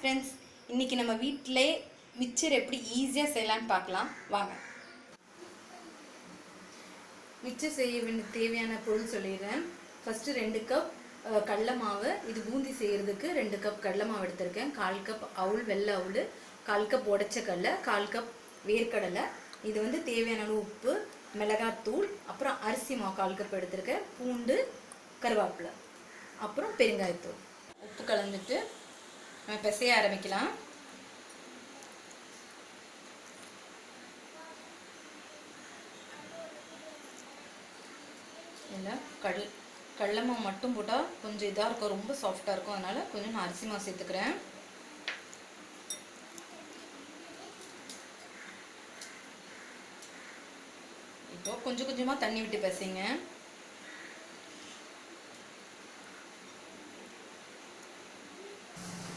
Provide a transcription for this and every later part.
Friends, இன்றைக்கி நம்ம வீட்டிலே மிக்சர் எப்படி ஈஸியாக செய்யலான்னு பார்க்கலாம் வாங்க. மிக்சர் செய்ய தேவையான பொருள் சொல்லிடுறேன். ஃபஸ்ட்டு 2 கப் கடலை மாவு. இது பூந்தி செய்கிறதுக்கு 2 கப் கடலை மாவு எடுத்திருக்கேன். 1/4 கப் அவுள், வெள்ளை அவுள், 1/4 கப் உடைச்ச கடலை, 1/4 கப் வேர்க்கடலை. இது வந்து தேவையான அளவு உப்பு, மிளகாத்தூள், அப்புறம் அரிசி மாவு 1/4 கப் எடுத்திருக்கேன், பூண்டு, கருவேப்பிலை, அப்புறம் பெருங்காயத்தூள். உப்பு கலந்துட்டு நம்ம பிசைய ஆரம்பிக்கலாம். இல்லை கடலை மாவு மட்டும் போட்டால் கொஞ்சம் இதாக இருக்கும், ரொம்ப சாஃப்டாக இருக்கும். அதனால் கொஞ்சம் நான் அரிசி மாவு சேர்த்துக்கிறேன். இப்போ கொஞ்சம் கொஞ்சமாக தண்ணி விட்டு பிசைங்க.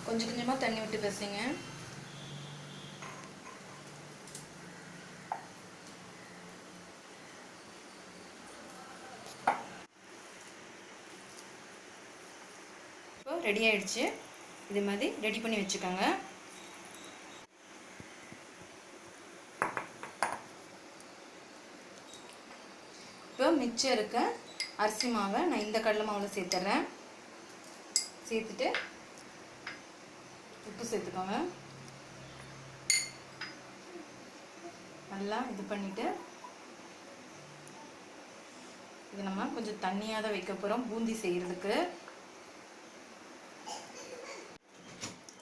கொஞ்சம் கொஞ்சமாக தண்ணி விட்டு பிசைங்க. இப்போ ரெடி ஆயிடுச்சு. இது மாதிரி ரெடி பண்ணி வச்சுக்கோங்க. இப்போ மிச்சம் இருக்க அரிசி மாவை நான் இந்த கடலை மாவில் சேர்த்துட்றேன். சேர்த்துட்டு உப்பு சேர்த்துக்கோங்க. நல்லா இது பண்ணிவிட்டு இது நம்ம கொஞ்சம் தண்ணியாக தான் வைக்க போகிறோம் பூந்தி செய்கிறதுக்கு.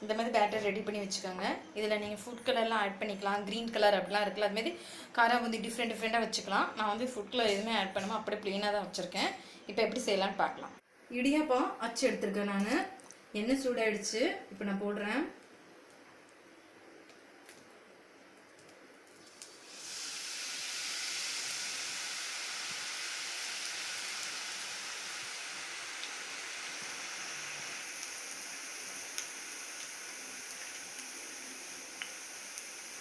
இந்த மாதிரி பேட்டர் ரெடி பண்ணி வச்சுக்கோங்க. இதில் நீங்கள் ஃபுட் கலர்லாம் ஆட் பண்ணிக்கலாம், க்ரீன் கலர் அப்படிலாம் இருக்குல்ல, அதுமாரி காரம் வந்து டிஃப்ரெண்ட்டாக வச்சுக்கலாம். நான் வந்து ஃபுட் கலர் எதுவுமே ஆட் பண்ணாமல் அப்படியே ப்ளெயினாக தான் வச்சுருக்கேன். இப்போ எப்படி செய்யலான்னு பார்க்கலாம். இடியாப்பம் அச்சு எடுத்துருக்கேன் நான். எண்ணெய் சூடாயிடுச்சு. இப்போ நான் போடுறேன்.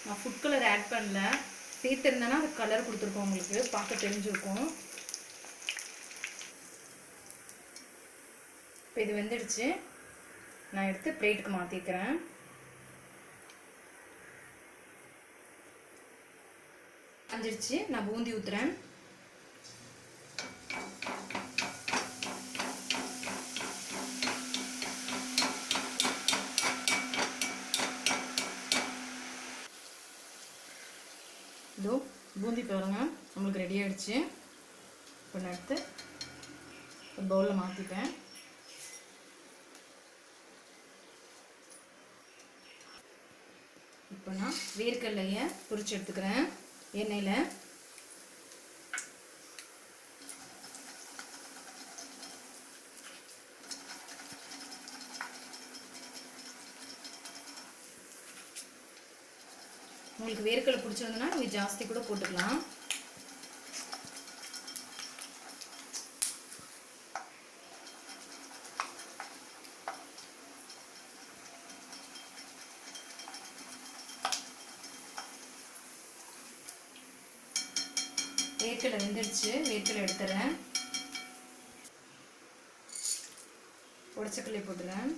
நான் ஃபுட் கலர் ஆட் பண்ணல, சேர்த்துருந்தேன்னா அது கலர் கொடுத்துருக்கோம், உங்களுக்கு பார்க்க தெரிஞ்சிருக்கும். இப்போ இது வெந்துடுச்சு. நான் எடுத்து பிளேட்டுக்கு மாற்றிக்கிறேன். அஞ்சிடுச்சு. நான் பூந்தி ஊற்றுறேன். இதோ பூந்தி பாருங்க நம்மளுக்கு ரெடி ஆகிடுச்சு. இப்போ நான் எடுத்து ஒரு பவுலில் மாற்றிப்பேன். இப்போ நான் வேர்க்கடலையை பொரிச்சு எடுத்துக்கிறேன் எண்ணெயில். உங்களுக்கு வேர்க்கடலை பிடிச்சிருந்ததுன்னா நீங்கள் ஜாஸ்தி கூட போட்டுக்கலாம். வேர்க்கடலை வெந்துடுச்சு. வேர்க்கடலை எடுத்துறேன். உடச்சக்கல்லை போட்டுறேன்.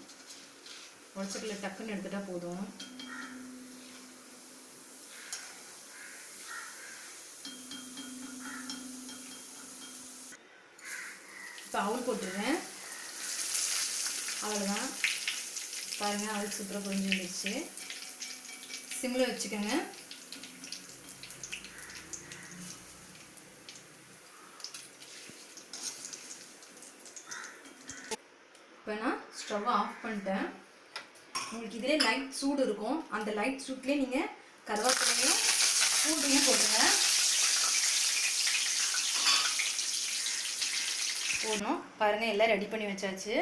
உடச்சக்கல்லை டக்குன்னு எடுத்துட்டா போதும். இப்போ அவுள் போட்டுருவேன். அவ்வளோதான். பாருங்கள், அவுள் சூப்பராக பொரிஞ்சு வந்துடுச்சு. சிம்மில் வச்சுக்கோங்க. இப்போ நான் ஸ்டவ்வை ஆஃப் பண்ணிட்டேன். உங்களுக்கு இதிலே லைட் சூடு இருக்கும். அந்த லைட் சூட்லேயே நீங்கள் கருவேப்பிலையும் பூண்டையும் போடுங்க. போடணும். பாருங்கள், எல்லாம் ரெடி பண்ணி வச்சாச்சு.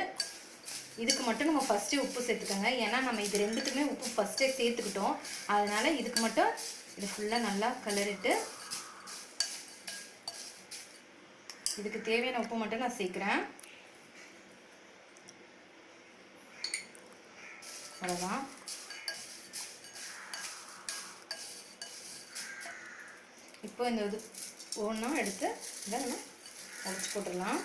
இதுக்கு மட்டும் நம்ம ஃபஸ்ட்டே உப்பு சேர்த்துக்கோங்க. ஏன்னா நம்ம இது ரெண்டுத்துக்குமே உப்பு ஃபஸ்ட்டே சேர்த்துக்கிட்டோம். அதனால் இதுக்கு மட்டும் இது ஃபுல்லாக நல்லா கலரிட்டு இதுக்கு தேவையான உப்பு மட்டும் நான் சேர்க்குறேன். அவ்வளோதான். இப்போ இந்த இது ஒன்றா எடுத்து இதை நம்ம உடச்சி போட்டுடலாம்.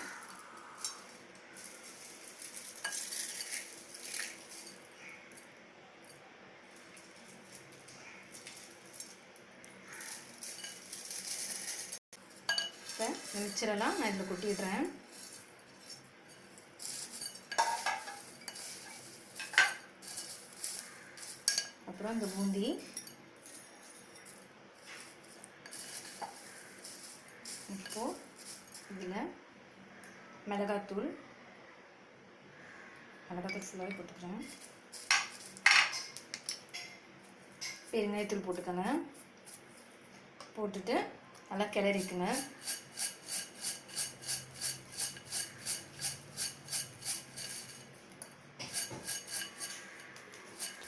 மிக்சரெல்லாம் நான் இதில் கொட்டிடுறேன். அப்புறம் இந்த பூந்தி, இப்போது இதில் மிளகாத்தூள் ஃபுல்லாகவே போட்டுக்கிறேன். பெருங்காயத்தூள் போட்டுக்கோங்க. போட்டுட்டு நல்லா கிளறிக்குங்க.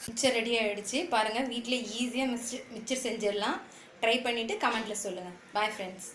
மிக்சர் ரெடி ஆகிடுச்சு பாருங்கள். வீட்டில் ஈஸியாக மிக்சர் செஞ்சிடலாம். ட்ரை பண்ணிவிட்டு கமெண்ட்டில் சொல்லுங்கள். Bye friends.